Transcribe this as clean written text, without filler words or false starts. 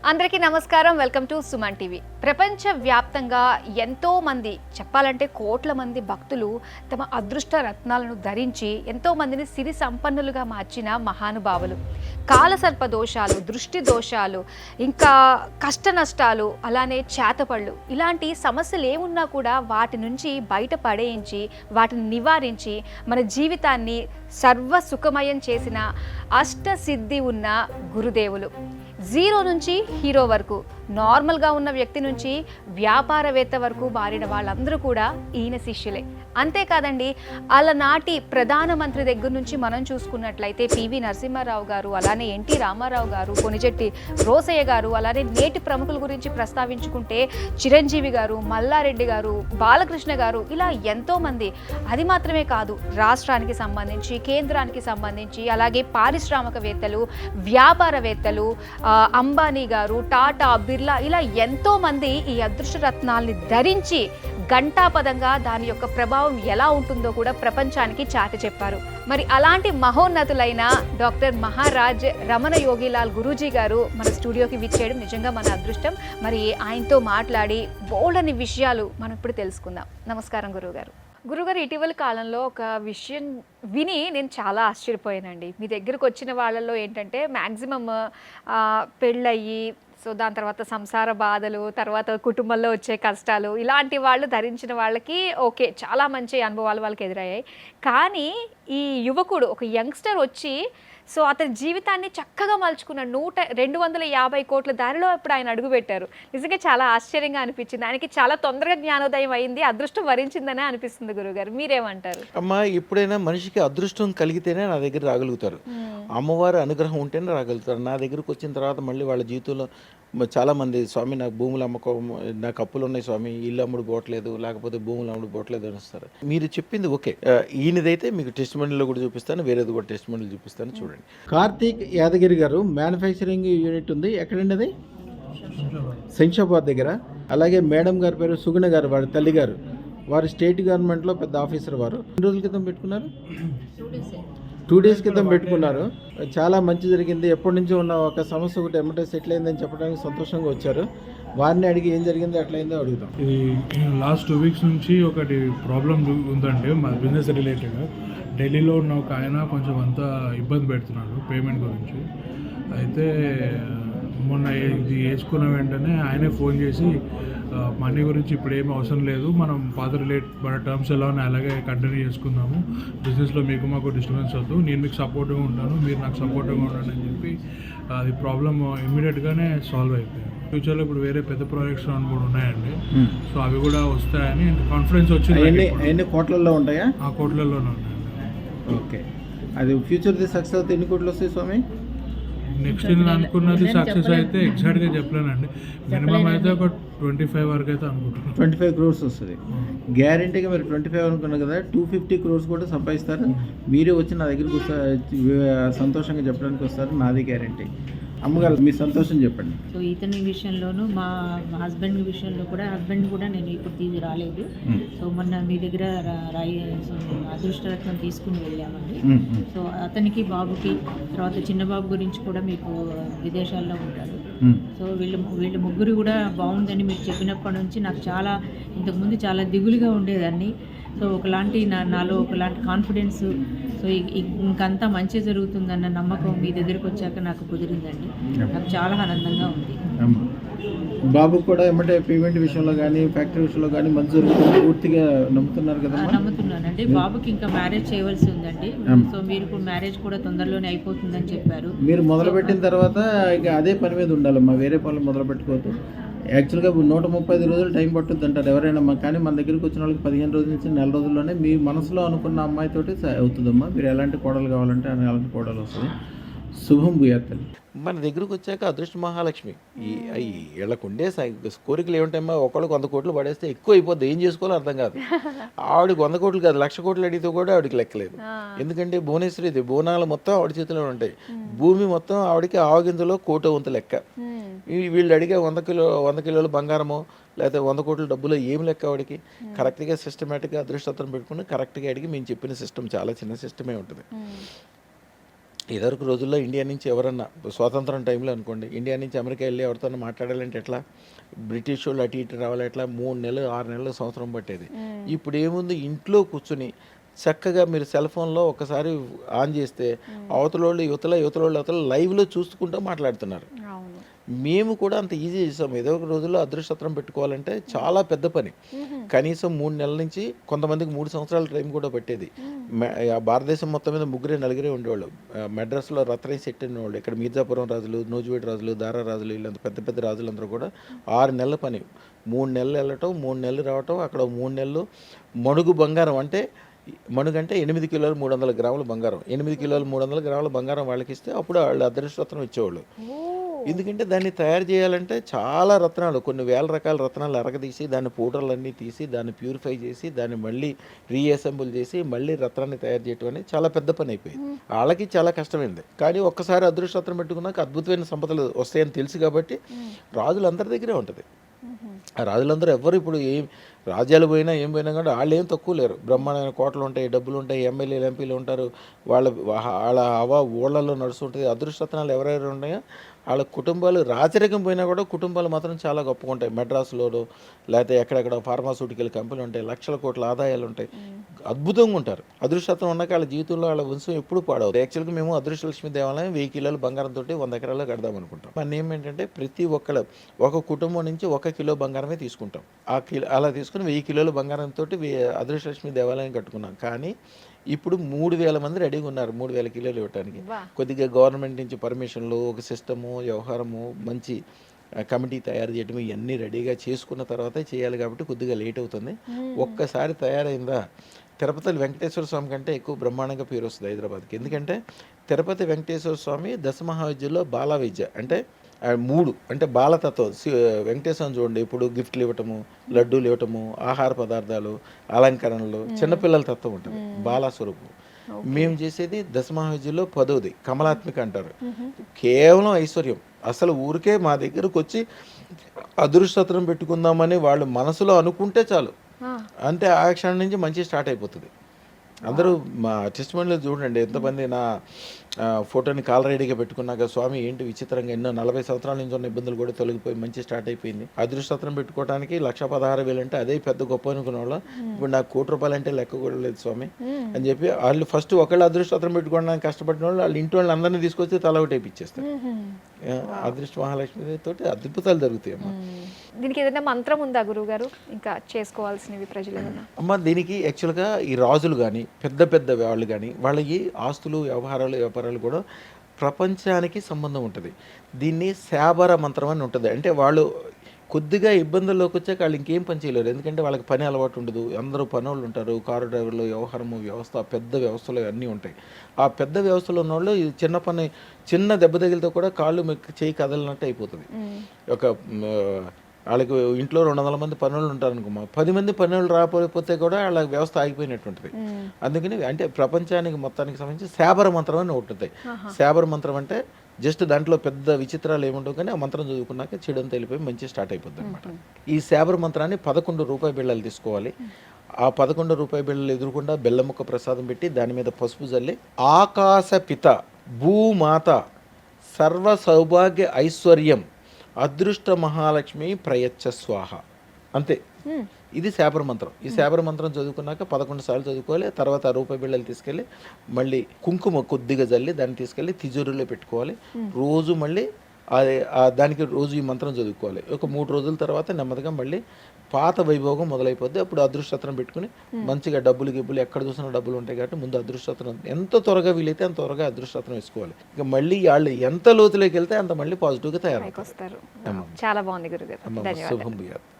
అందరికీ నమస్కారం. Welcome to Suman TV. ప్రపంచ వ్యాప్తంగా ఎంతో మంది, చెప్పాలంటే కోట్ల మంది భక్తులు తమ అదృష్ట రత్నాలను ధరించి ఎంతో మందిని సిరి సంపన్నులుగా మార్చిన మహానుభావులు. కాలసర్ప దోషాలు, దృష్టి దోషాలు, ఇంకా కష్ట నష్టాలు, అలానే చేతపళ్ళు, ఇలాంటి సమస్యలు ఏమున్నా కూడా వాటి నుంచి బయట పడేయించి వాటిని నివారించి మన జీవితాన్ని సర్వసుఖమయం చేసిన అష్టసిద్ధి ఉన్న గురుదేవులు. జీరో నుంచి హీరో వరకు, నార్మల్గా ఉన్న వ్యక్తి నుంచి వ్యాపారవేత్త వరకు మారిన వాళ్ళందరూ కూడా ఈయన శిష్యులే. అంతేకాదండి, అలనాటి ప్రధానమంత్రి దగ్గర నుంచి మనం చూసుకున్నట్లయితే పివి నరసింహారావు గారు, అలానే ఎన్టీ రామారావు గారు, కొనిజెట్టి రోసయ్య గారు, అలానే నేటి ప్రముఖుల గురించి ప్రస్తావించుకుంటే చిరంజీవి గారు, మల్లారెడ్డి గారు, బాలకృష్ణ గారు, ఇలా ఎంతోమంది. అది మాత్రమే కాదు, రాష్ట్రానికి సంబంధించి, కేంద్రానికి సంబంధించి, అలాగే పారిశ్రామికవేత్తలు, వ్యాపారవేత్తలు, అంబానీ గారు, టాటా, బిర్లా, ఇలా ఎంతో మంది ఈ అదృష్ట రత్నాల్ని ధరించి ఘంటాపదంగా దాని యొక్క ప్రభావం ఎలా ఉంటుందో కూడా ప్రపంచానికి చాటి చెప్పారు. మరి అలాంటి మహోన్నతులైన డాక్టర్ మహారాజ్ రమణ యోగిలాల్ గురూజీ గారు మన స్టూడియోకి విచ్చేయడం నిజంగా మన అదృష్టం. మరి ఆయనతో మాట్లాడి బోల్డని విషయాలు మనం ఇప్పుడు తెలుసుకుందాం. నమస్కారం గురువుగారు. గురుగారు, ఇటీవల కాలంలో ఒక విషయం విని నేను చాలా ఆశ్చర్యపోయానండి. మీ దగ్గరకు వచ్చిన వాళ్ళల్లో ఏంటంటే మ్యాక్సిమం పెళ్ళయ్యి, సో దాని తర్వాత సంసార బాధలు, తర్వాత కుటుంబంలో వచ్చే కష్టాలు, ఇలాంటి వాళ్ళు ధరించిన వాళ్ళకి ఓకే, చాలా మంచి అనుభవాలు వాళ్ళకి ఎదురయ్యాయి. కానీ ఈ యువకుడు, ఒక యంగ్స్టర్ వచ్చి సో అతని జీవితాన్ని చక్కగా మలుచుకున్న 250 కోట్ల దారిలో ఇప్పుడు ఆయన అడుగుపెట్టారు. నిజంగా చాలా ఆశ్చర్యంగా అనిపించింది. ఆయనకి చాలా తొందరగా జ్ఞానోదయం అయింది, అదృష్టం వరించిందనే అనిపిస్తుంది. గురుగారు, మీరేమంటారు? అమ్మా, ఎప్పుడైనా మనిషికి అదృష్టం కలిగితేనే నా దగ్గర రాగలుగుతారు. అమ్మవారి అనుగ్రహం ఉంటేనే రాగలుగుతారు. నా దగ్గరకు వచ్చిన తర్వాత మళ్ళీ వాళ్ళ జీవితంలో చాలామంది, స్వామి నాకు భూములు అమ్మకం, నాకు అప్పులు ఉన్నాయి స్వామి, ఇల్లు అమ్ముడు పోవట్లేదు, లేకపోతే భూములు అమ్ముడు పోవట్లేదు అని వస్తారు. మీరు చెప్పింది ఓకే, ఈయనదైతే మీకు టెస్ట్ మండలిలో కూడా చూపిస్తాను, వేరేది కూడా టెస్ట్ మండలి చూపిస్తాను, చూడండి. కార్తీక్ యాదగిరి గారు మ్యానుఫ్యాక్చరింగ్ యూనిట్ ఉంది. ఎక్కడండి అది? శంషాబాద్ దగ్గర. అలాగే మేడం గారి పేరు సుగుణ గారు, వారి తల్లి గారు. వారు స్టేట్ గవర్నమెంట్లో పెద్ద ఆఫీసర్. వారు ఎన్ని రోజుల క్రితం పెట్టుకున్నారు? 2 days క్రితం పెట్టుకున్నారు. చాలా మంచి జరిగింది. ఎప్పటి నుంచో ఉన్న ఒక సమస్య ఒకటి ఎమ్మటే సెటిల్ అయిందని చెప్పడానికి సంతోషంగా వచ్చారు. వారిని అడిగి ఏం జరిగిందో ఎట్లయిందో అడుగుతాం. ఇది లాస్ట్ 2 weeks నుంచి ఒకటి ప్రాబ్లం ఉందండి, మా బిజినెస్ రిలేటెడ్. ఢిల్లీలో ఉన్న ఒక ఆయన కొంచెం అంతా ఇబ్బంది పెడుతున్నాడు పేమెంట్ గురించి. అయితే మొన్న ఇది వేసుకున్న వెంటనే ఆయనే ఫోన్ చేసి మనీ గురించి ఇప్పుడు ఏమీ అవసరం లేదు, మనం మన టర్మ్స్ ఎలా ఉన్నాయి అలాగే కంటిన్యూ చేసుకుందాము, బిజినెస్లో మీకు మాకు డిస్టర్బెన్స్ వద్దు, నేను మీకు సపోర్ట్గా ఉంటాను, మీరు నాకు సపోర్ట్గా ఉండండి అని చెప్పి అది ప్రాబ్లం ఇమ్మీడియట్గానే సాల్వ్ అయిపోయింది. ఫ్యూచర్లో ఇప్పుడు వేరే పెద్ద ప్రాజెక్ట్స్ కూడా ఉన్నాయండి, సో అవి కూడా వస్తాయని కాన్ఫిడెన్స్ వచ్చింది. ఎన్ని కోట్లలో ఉంటాయా? ఆ కోట్లలోనే ఉన్నాయండి. ఓకే, అది ఫ్యూచర్ది సక్సెస్ అవుతే ఎన్ని కోట్లు వస్తాయి స్వామి? నెక్స్ట్ నేను అనుకున్నది సక్సెస్ అయితే ఎగ్జాక్ట్గా చెప్పలేనండి, మినిమం అయితే ఒక 25 వరకు అయితే అనుకుంటున్నాను. 25 crores వస్తుంది గ్యారంటీగా. మీరు 25 అనుకున్నారు కదా, 250 crores కూడా సంపాదిస్తారు. మీరే వచ్చి నా దగ్గరికి వస్తారు, సంతోషంగా చెప్పడానికి వస్తారు, నాది గ్యారంటీ. అమ్మగారు, మీ సంతోషం చెప్పండి. సో ఇతని విషయంలోనూ మా హస్బెండ్ విషయంలో కూడా, హస్బెండ్ కూడా నేను ఇప్పుడు తీసి రాలేదు. సో మొన్న మీ దగ్గర అదృష్టరత్నం తీసుకుని వెళ్ళామండి. సో అతనికి, బాబుకి, తర్వాత చిన్న బాబు గురించి కూడా మీకు విదేశాల్లో ఉంటారు. సో వీళ్ళు ముగ్గురు కూడా బాగుందని మీరు చెప్పినప్పటి నుంచి నాకు చాలా, ఇంతకుముందు చాలా దిగులుగా ఉండేదాన్ని. సో ఒకలాంటి నాలో ఒకలాంటి కాన్ఫిడెన్స్, సో ఇంకంతా మంచి జరుగుతుందన్న నమ్మకం మీ దగ్గరికి వచ్చాక నాకు కుదిరిందండి. నాకు చాలా ఆనందంగా ఉంది. బాబు కూడా ఏమంటే పేమెంట్ విషయంలో కానీ ఫ్యాక్టరీ విషయంలో కానీ మంచి జరుగుతుంది పూర్తిగా నమ్ముతున్నారు కదా? నమ్ముతున్నానండి. బాబుకి ఇంకా మ్యారేజ్ చేయవలసి ఉందండి. సో మీరు ఇప్పుడు మ్యారేజ్ కూడా తొందరలోనే అయిపోతుందని చెప్పారు. మీరు మొదలుపెట్టిన తర్వాత ఇక అదే పని మీద ఉండాలమ్మా, వేరే పనులు మొదలు పెట్టుకోవద్దు. యాక్చువల్గా 135 రోజులు టైం పట్టుద్ది అంటారు ఎవరైనా, కానీ మన దగ్గరికి వచ్చిన వాళ్ళకి 15 రోజుల నుంచి 4 రోజుల్లోనే మీ మనసులో అనుకున్న అమ్మాయితోటి అవుతుందమ్మా. మీరు ఎలాంటి కోడలు కావాలంటే అలాంటి కోడలు వస్తుంది. శుభం భూయాత్తలు. మన దగ్గరకు వచ్చాక అదృష్ట మహాలక్ష్మి వీళ్ళకు ఉండే కోరికలు ఏమిటమ్మా, ఒకళ్ళకి 100 కోట్లు పడేస్తే ఎక్కువ అయిపోద్ది, ఏం చేసుకోవాలో అర్థం కాదు. ఆవిడకి 100 కోట్లు కాదు, 1,00,000 కోట్లు అడిగితే కూడా ఆవిడకి లెక్కలేదు. ఎందుకంటే భువనేశ్వరి బోనాలు మొత్తం ఆవిడ చేతిలో ఉంటాయి, భూమి మొత్తం ఆవిడకి ఆవగింజలో కోట వంతు లెక్క. వీళ్ళు అడిగే 100 కిలోల బంగారమో లేకపోతే 100 కోట్ల డబ్బులో ఏం లెక్క ఆవిడకి? కరెక్ట్గా సిస్టమేటిక్గా అదృష్టత్వం పెట్టుకుని కరెక్ట్గా అడిగి మేము చెప్పిన సిస్టమ్ చాలా చిన్న సిస్టమే ఉంటుంది. ఇదివరకు రోజుల్లో ఇండియా నుంచి ఎవరన్నా స్వాతంత్రం టైంలో అనుకోండి, ఇండియా నుంచి అమెరికా వెళ్ళి ఎవరితో మాట్లాడాలంటే ఎట్లా, బ్రిటిష్ వాళ్ళు అటు ఇటు రావాలి, ఎట్లా 3 నెలలు 6 నెలలు సంవత్సరం పట్టేది. ఇప్పుడు ఏముంది, ఇంట్లో కూర్చుని చక్కగా మీరు సెల్ ఫోన్లో ఒకసారి ఆన్ చేస్తే అవతలోళ్ళు యువతల లైవ్లో చూసుకుంటూ మాట్లాడుతున్నారు. అవును. మేము కూడా అంత ఈజీ చేసాం. ఏదో ఒక రోజుల్లో అదృష్టత్రం పెట్టుకోవాలంటే చాలా పెద్ద పని. కనీసం 3 నెలల నుంచి కొంతమందికి 3 సంవత్సరాల టైం కూడా పట్టేది. భారతదేశం మొత్తం మీద 3-4 ఉండేవాళ్ళు. మెడ్రాస్లో రత్నయ్య శెట్టి అనేవాళ్ళు, ఇక్కడ మీర్జాపురం రాజులు, నూజివీడు రాజులు, దారా రాజులు, వీళ్ళంతా పెద్ద పెద్ద రాజులందరూ కూడా 6 నెలల పని. 3 నెలలు వెళ్ళటం, 3 నెలలు రావటం, అక్కడ 3 నెలలు మణుగు బంగారం, అంటే మణుగంటే 8 కిలోలు 300 గ్రాముల బంగారం, 8 కిలోలు 300 గ్రాముల బంగారం వాళ్ళకి ఇస్తే అప్పుడు వాళ్ళు అదృష్టరత్నం ఇచ్చేవాళ్ళు. ఎందుకంటే దాన్ని తయారు చేయాలంటే చాలా రత్నాలు, కొన్ని వేల రకాల రత్నాలు అరగదీసి దాని పౌడర్లన్నీ తీసి దాన్ని ప్యూరిఫై చేసి దాన్ని మళ్ళీ రీఅసెంబుల్ చేసి మళ్ళీ రత్నాన్ని తయారు చేయటం అనేది చాలా పెద్ద పని అయిపోయింది. వాళ్ళకి చాలా కష్టమైంది. కానీ ఒక్కసారి అదృష్టరత్నం పెట్టుకున్నాక అద్భుతమైన సంపదలు వస్తాయని తెలుసు కాబట్టి రాజులందరి దగ్గరే ఉంటుంది. ఆ రాజులందరూ ఎవరు ఇప్పుడు ఏం రాజ్యాలు పోయినా ఏం పోయినా కానీ వాళ్ళు ఏం తక్కువ లేరు. బ్రహ్మాండమైన కోటలు ఉంటాయి, డబ్బులు ఉంటాయి, ఎమ్మెల్యేలు ఎంపీలు ఉంటారు, వాళ్ళ హవా ఊళ్ళల్లో నడుస్తుంటుంది. అదృష్టరత్నాలు ఎవరెవరు ఉన్నాయో వాళ్ళ కుటుంబాలు రాచరికం పోయినా కూడా కుటుంబాలు మాత్రం చాలా గొప్పగా ఉంటాయి. మెడ్రాస్లోనూ లేకపోతే ఎక్కడెక్కడ ఫార్మాస్యూటికల్ కంపెనీలు ఉంటాయి, లక్షల కోట్ల ఆదాయాలు ఉంటాయి, అద్భుతంగా ఉంటారు. అదృష్టం ఉన్నాక వాళ్ళ జీవితంలో వాళ్ళ వంశం ఎప్పుడు పాడవదు. యాక్చువల్గా మేము అదృష్టలక్ష్మి దేవాలయం 1000 కిలోల బంగారంతో 100 ఎకరాల్లో కడదాం అనుకుంటాం. మన ఏమేంటంటే ప్రతి ఒక కుటుంబం నుంచి 1 కిలో బంగారమే తీసుకుంటాం. అలా తీసుకుని 1000 కిలోల బంగారంతో అదృష్టలక్ష్మి దేవాలయం కట్టుకున్నాం. కానీ ఇప్పుడు 3000 మంది రెడీగా ఉన్నారు 3000 కిలోలు ఇవ్వడానికి. కొద్దిగా గవర్నమెంట్ నుంచి పర్మిషన్లు, ఒక సిస్టము, వ్యవహారము, మంచి కమిటీ తయారు చేయడం, ఇవన్నీ రెడీగా చేసుకున్న తర్వాతే చేయాలి కాబట్టి కొద్దిగా లేట్ అవుతుంది. ఒక్కసారి తయారైందా తిరుపతి వెంకటేశ్వర స్వామి కంటే ఎక్కువ బ్రహ్మాండంగా పేరు వస్తుంది హైదరాబాద్కి. ఎందుకంటే తిరుపతి వెంకటేశ్వర స్వామి దశమహావిద్యలో బాల విద్య, అంటే 3 అంటే బాలతత్వం. వెంకటేశ్వరం చూడండి, ఇప్పుడు గిఫ్ట్లు ఇవ్వటము, లడ్డూలు ఇవ్వటము, ఆహార పదార్థాలు, అలంకరణలు, చిన్నపిల్లల తత్వం ఉంటుంది, బాలస్వరూపం. మేము చేసేది దశమహావిద్యలో 10వది కమలాత్మిక అంటారు. కేవలం ఐశ్వర్యం. అసలు ఊరికే మా దగ్గరకు వచ్చి అదృష్టత్రం పెట్టుకుందామని వాళ్ళు మనసులో అనుకుంటే చాలు, అంటే ఆ క్షణం నుంచి మంచి స్టార్ట్ అయిపోతుంది. అందరూ మా టెస్టిమనీలో చూడండి ఎంతమంది నా ఫోటోని కాలరైడీగా పెట్టుకున్నాక, స్వామి ఏంటి విచిత్రంగా ఎన్నో 40 సంవత్సరాల నుంచి ఉన్న ఇబ్బందులు కూడా తొలగిపోయి మంచి స్టార్ట్ అయిపోయింది. అదృష్టత్రం పెట్టుకోవడానికి 1,16,000 అంటే అదే పెద్ద గొప్ప అనుకునే వాళ్ళు, ఇప్పుడు నాకు ₹1,00,000 అంటే లెక్క కూడా లేదు స్వామి అని చెప్పి వాళ్ళు ఫస్ట్ ఒకళ్ళు అదృష్టత్రం పెట్టుకోవడానికి కష్టపడిన వాళ్ళు వాళ్ళ ఇంటి వాళ్ళు అందరినీ తీసుకొచ్చి తల ఒకటి వేయించేస్తారు. అదృష్ట మహాలక్ష్మి తోటి అద్భుతాలు జరుగుతాయి అమ్మా. దీనికి ఏదైనా మంత్రం ఉందా గురువుగారు, ఇంకా చేసుకోవాల్సినవి ప్రజలు ఏమన్నా? అమ్మ దీనికి యాక్చువల్గా ఈ రాజులు కానీ పెద్ద పెద్ద వాళ్ళు కానీ వాళ్ళకి ఆస్తులు వ్యాపారాలు కూడా ప్రపంచానికి సంబంధం ఉంటుంది. దీన్ని శాబర మంత్రం అని ఉంటుంది. అంటే వాళ్ళు కొద్దిగా ఇబ్బందుల్లోకి వచ్చాక వాళ్ళు ఇంకేం పని చేయలేరు. ఎందుకంటే వాళ్ళకి పని అలవాటు ఉండదు, అందరూ పనోళ్ళు ఉంటారు, కారు డ్రైవర్లు, వ్యవహారము, వ్యవస్థ, పెద్ద వ్యవస్థలు అన్నీ ఉంటాయి. ఆ పెద్ద వ్యవస్థలో ఉన్న వాళ్ళు చిన్న దెబ్బ తగిలితో కూడా కాళ్ళు చేయి కదలినట్టు అయిపోతుంది. ఒక వాళ్ళకి ఇంట్లో 200 మంది పనులు ఉంటారు అనుకోమా, 10 మంది పనులు రాకపోతే కూడా వాళ్ళ వ్యవస్థ ఆగిపోయినట్టు ఉంటుంది. అందుకని అంటే ప్రపంచానికి మొత్తానికి సంబంధించి శాబర మంత్రం అని ఒకటి ఉంటుంది. శాబర మంత్రం అంటే జస్ట్ దాంట్లో పెద్ద విచిత్రాలు ఏముండవు, కానీ ఆ మంత్రం చదువుకున్నాక చెడంతా వెళ్ళిపోయి మంచి స్టార్ట్ అయిపోద్ది అనమాట. ఈ శాబర మంత్రాన్ని 11 రూపాయి బిళ్ళలు తీసుకోవాలి. ఆ 11 రూపాయి బిళ్ళలు ఎదురుకుండా బెల్లం ముక్క ప్రసాదం పెట్టి దాని మీద పసుపు జల్లి ఆకాశ పిత భూమాత సర్వ సౌభాగ్య ఐశ్వర్యం అదృష్ట మహాలక్ష్మి ప్రయచ్చ స్వాహ, అంతే. ఇది శాబర మంత్రం. ఈ శాబర మంత్రం చదువుకున్నాక 11 సార్లు చదువుకోవాలి. తర్వాత ఆ రూపాయి బిళ్ళలు తీసుకెళ్ళి మళ్ళీ కుంకుమ కొద్దిగా జల్లి దాన్ని తీసుకెళ్ళి తిజోరీలో పెట్టుకోవాలి. రోజు మళ్ళీ దానికి రోజు ఈ మంత్రం చదువుకోవాలి. ఒక 3 రోజుల తర్వాత నెమ్మదిగా మళ్ళీ పాత వైభోగం మొదలైపోద్ది. అప్పుడు అదృష్టత్రం పెట్టుకుని మంచిగా గిబ్బులు ఎక్కడ చూసినా డబ్బులు ఉంటాయి కాబట్టి ముందు అదృష్టత్రం ఎంత త్వరగా వీలైతే అంత త్వరగా అదృష్టత్రం వేసుకోవాలి. ఇక మళ్ళీ వాళ్ళు ఎంత లోతులోకి వెళ్తే అంత మళ్ళీ పాజిటివ్గా తయారవుతారు. చాలా బాగుంది గురుగారు. శుభం.